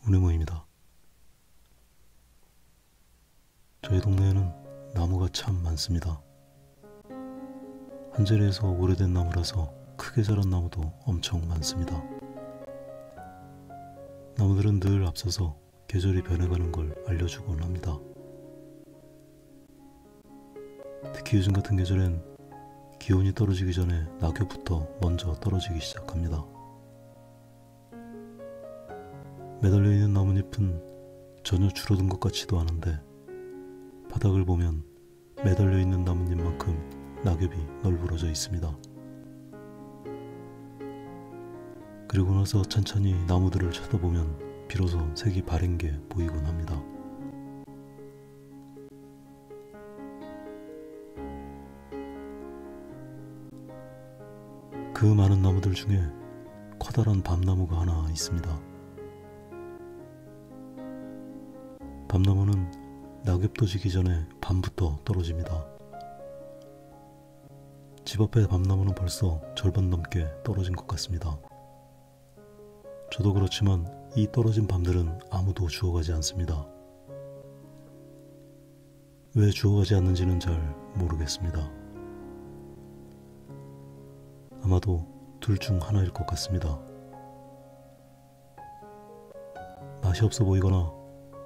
운해모입니다. 저희 동네에는 나무가 참 많습니다. 한 자리에서 오래된 나무라서 크게 자란 나무도 엄청 많습니다. 나무들은 늘 앞서서 계절이 변해가는 걸 알려주곤 합니다. 특히 요즘 같은 계절엔 기온이 떨어지기 전에 낙엽부터 먼저 떨어지기 시작합니다. 매달려 있는 나뭇잎은 전혀 줄어든 것 같지도 않은데 바닥을 보면 매달려 있는 나뭇잎만큼 낙엽이 널브러져 있습니다. 그리고 나서 천천히 나무들을 쳐다보면 비로소 색이 바랜 게 보이곤 합니다. 그 많은 나무들 중에 커다란 밤나무가 하나 있습니다. 밤나무는 낙엽도 지기 전에 밤부터 떨어집니다. 집 앞의 밤나무는 벌써 절반 넘게 떨어진 것 같습니다. 저도 그렇지만 이 떨어진 밤들은 아무도 주워가지 않습니다. 왜 주워가지 않는지는 잘 모르겠습니다. 아마도 둘 중 하나일 것 같습니다. 맛이 없어 보이거나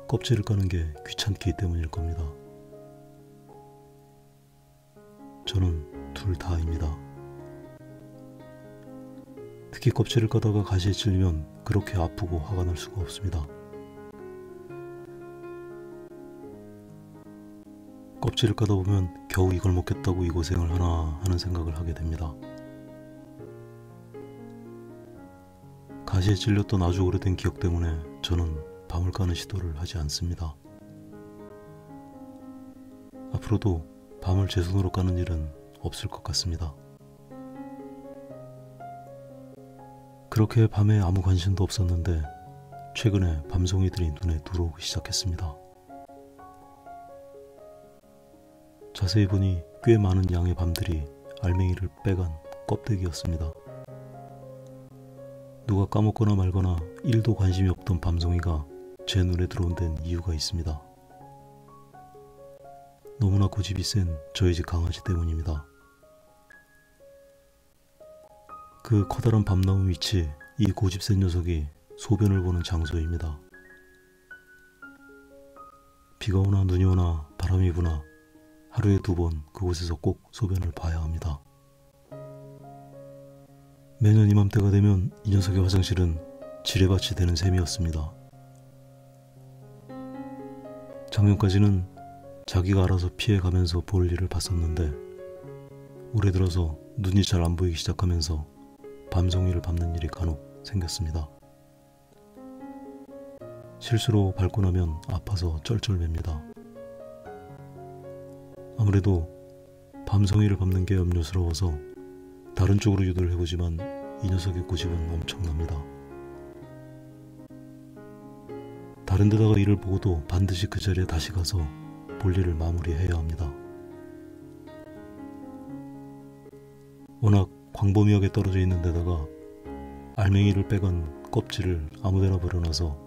껍질을 까는 게 귀찮기 때문일 겁니다. 저는 둘 다입니다. 특히 껍질을 까다가 가시에 찔리면 그렇게 아프고 화가 날 수가 없습니다. 껍질을 까다 보면 겨우 이걸 먹겠다고 이 고생을 하나 하는 생각을 하게 됩니다. 가시에 찔렸던 아주 오래된 기억 때문에 저는 밤을 까는 시도를 하지 않습니다. 앞으로도 밤을 제 손으로 까는 일은 없을 것 같습니다. 그렇게 밤에 아무 관심도 없었는데 최근에 밤송이들이 눈에 들어오기 시작했습니다. 자세히 보니 꽤 많은 양의 밤들이 알맹이를 빼간 껍데기였습니다. 누가 까먹거나 말거나 1도 관심이 없던 밤송이가 제 눈에 들어온 데는 이유가 있습니다. 너무나 고집이 센 저희 집 강아지 때문입니다. 그 커다란 밤나무 위치, 이 고집센 녀석이 소변을 보는 장소입니다. 비가 오나 눈이 오나 바람이 부나 하루에 2번 그곳에서 꼭 소변을 봐야 합니다. 매년 이맘때가 되면 이 녀석의 화장실은 지뢰밭이 되는 셈이었습니다. 작년까지는 자기가 알아서 피해가면서 볼 일을 봤었는데 올해 들어서 눈이 잘 안 보이기 시작하면서 밤송이를 밟는 일이 간혹 생겼습니다. 실수로 밟고 나면 아파서 쩔쩔맵니다. 아무래도 밤송이를 밟는 게 염려스러워서 다른 쪽으로 유도를 해보지만 이 녀석의 고집은 엄청납니다. 다른 데다가 일을 보고도 반드시 그 자리에 다시 가서 볼일을 마무리해야 합니다. 워낙 광범위하게 떨어져 있는 데다가 알맹이를 빼간 껍질을 아무데나 버려놔서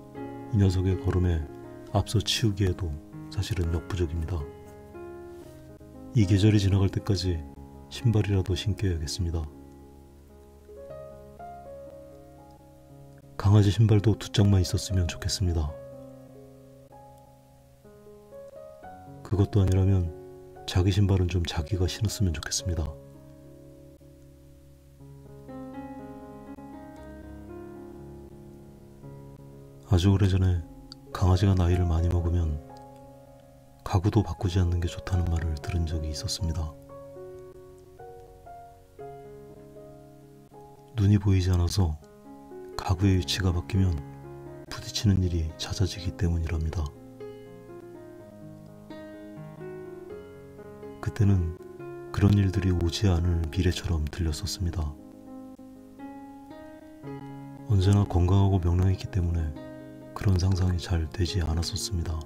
이 녀석의 걸음에 앞서 치우기에도 사실은 역부족입니다. 이 계절이 지나갈 때까지 신발이라도 신겨야겠습니다. 강아지 신발도 2짝만 있었으면 좋겠습니다. 그것도 아니라면 자기 신발은 좀 자기가 신었으면 좋겠습니다. 아주 오래전에 강아지가 나이를 많이 먹으면 가구도 바꾸지 않는 게 좋다는 말을 들은 적이 있었습니다. 눈이 보이지 않아서 가구의 위치가 바뀌면 부딪히는 일이 잦아지기 때문이랍니다. 그때는 그런 일들이 오지 않을 미래처럼 들렸었습니다. 언제나 건강하고 명랑했기 때문에 그런 상상이 잘 되지 않았었습니다.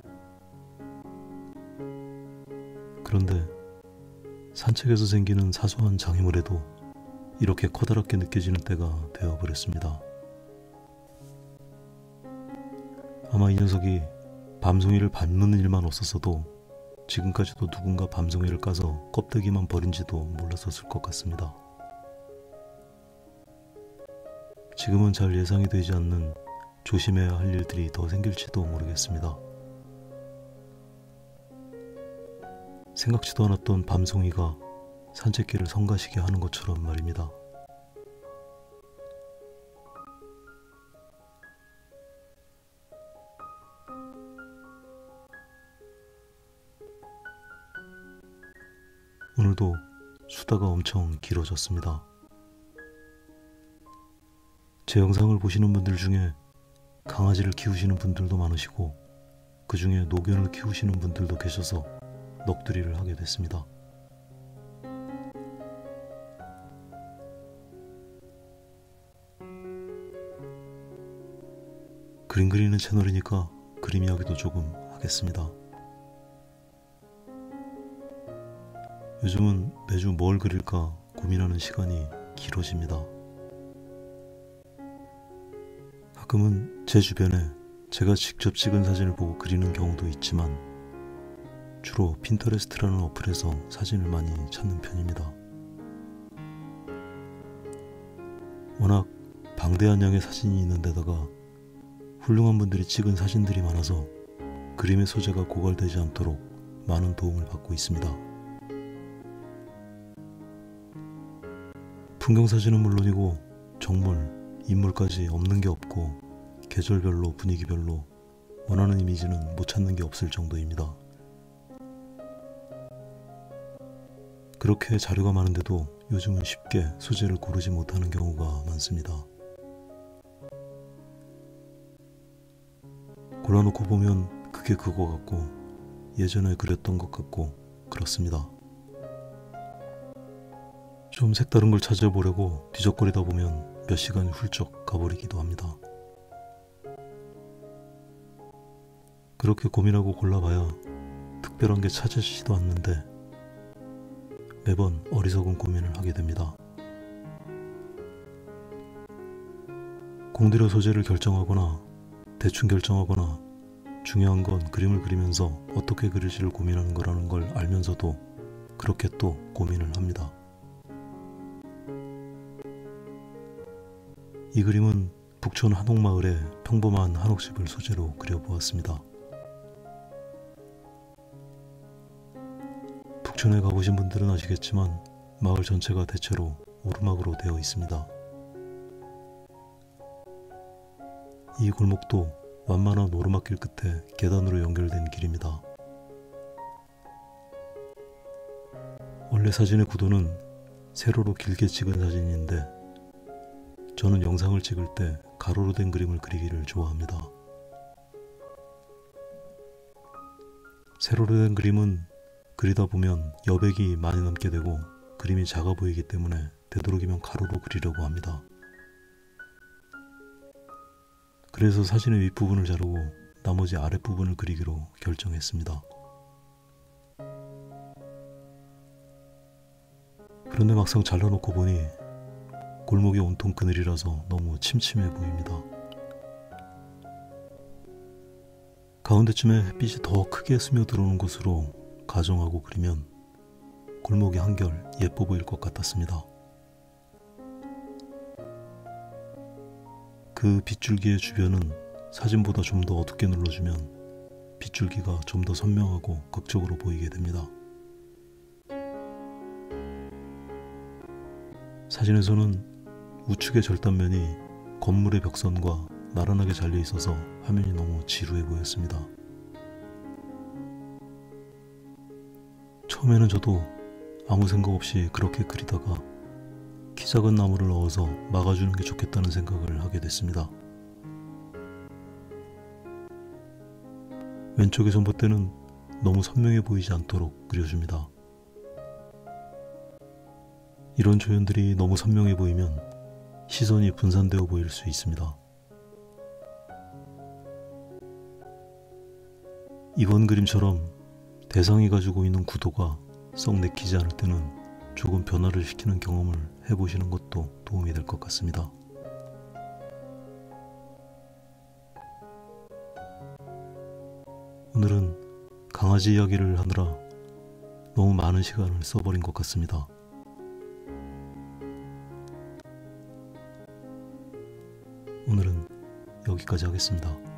그런데 산책에서 생기는 사소한 장애물에도 이렇게 커다랗게 느껴지는 때가 되어버렸습니다. 아마 이 녀석이 밤송이를 밟는 일만 없었어도 지금까지도 누군가 밤송이를 까서 껍데기만 버린지도 몰랐었을 것 같습니다. 지금은 잘 예상이 되지 않는 조심해야 할 일들이 더 생길지도 모르겠습니다. 생각지도 않았던 밤송이가 산책길을 성가시게 하는 것처럼 말입니다. 오늘도 수다가 엄청 길어졌습니다. 제 영상을 보시는 분들 중에 강아지를 키우시는 분들도 많으시고 그 중에 노견을 키우시는 분들도 계셔서 넋두리를 하게 됐습니다. 그림 그리는 채널이니까 그림 이야기도 조금 하겠습니다. 요즘은 매주 뭘 그릴까 고민하는 시간이 길어집니다. 가끔은 제 주변에 제가 직접 찍은 사진을 보고 그리는 경우도 있지만 주로 핀터레스트라는 어플에서 사진을 많이 찾는 편입니다. 워낙 방대한 양의 사진이 있는 데다가 훌륭한 분들이 찍은 사진들이 많아서 그림의 소재가 고갈되지 않도록 많은 도움을 받고 있습니다. 풍경사진은 물론이고 정물, 인물까지 없는 게 없고 계절별로 분위기별로 원하는 이미지는 못 찾는 게 없을 정도입니다. 그렇게 자료가 많은데도 요즘은 쉽게 소재를 고르지 못하는 경우가 많습니다. 골라놓고 보면 그게 그거 같고 예전에 그렸던 것 같고 그렇습니다. 좀 색다른 걸 찾아보려고 뒤적거리다 보면 몇 시간이 훌쩍 가버리기도 합니다. 그렇게 고민하고 골라봐야 특별한 게 찾아지지도 않는데 매번 어리석은 고민을 하게 됩니다. 공들여 소재를 결정하거나 대충 결정하거나 중요한 건 그림을 그리면서 어떻게 그릴지를 고민하는 거라는 걸 알면서도 그렇게 또 고민을 합니다. 이 그림은 북촌 한옥마을의 평범한 한옥집을 소재로 그려보았습니다. 북촌에 가보신 분들은 아시겠지만 마을 전체가 대체로 오르막으로 되어 있습니다. 이 골목도 완만한 오르막길 끝에 계단으로 연결된 길입니다. 원래 사진의 구도는 세로로 길게 찍은 사진인데 저는 영상을 찍을 때 가로로 된 그림을 그리기를 좋아합니다. 세로로 된 그림은 그리다 보면 여백이 많이 남게 되고 그림이 작아 보이기 때문에 되도록이면 가로로 그리려고 합니다. 그래서 사진의 윗부분을 자르고 나머지 아랫부분을 그리기로 결정했습니다. 그런데 막상 잘라놓고 보니 골목이 온통 그늘이라서 너무 침침해 보입니다. 가운데쯤에 햇빛이 더 크게 스며들어오는 곳으로 가정하고 그리면 골목이 한결 예뻐 보일 것 같았습니다. 그 빗줄기의 주변은 사진보다 좀 더 어둡게 눌러주면 빗줄기가 좀 더 선명하고 극적으로 보이게 됩니다. 사진에서는 우측의 절단면이 건물의 벽선과 나란하게 잘려 있어서 화면이 너무 지루해 보였습니다. 처음에는 저도 아무 생각 없이 그렇게 그리다가 키 작은 나무를 넣어서 막아주는 게 좋겠다는 생각을 하게 됐습니다. 왼쪽의 전봇대는 너무 선명해 보이지 않도록 그려줍니다. 이런 조연들이 너무 선명해 보이면 시선이 분산되어 보일 수 있습니다. 이번 그림처럼 대상이 가지고 있는 구도가 썩 내키지 않을 때는 조금 변화를 시키는 경험을 해보시는 것도 도움이 될 것 같습니다. 오늘은 강아지 이야기를 하느라 너무 많은 시간을 써버린 것 같습니다. 오늘은 여기까지 하겠습니다.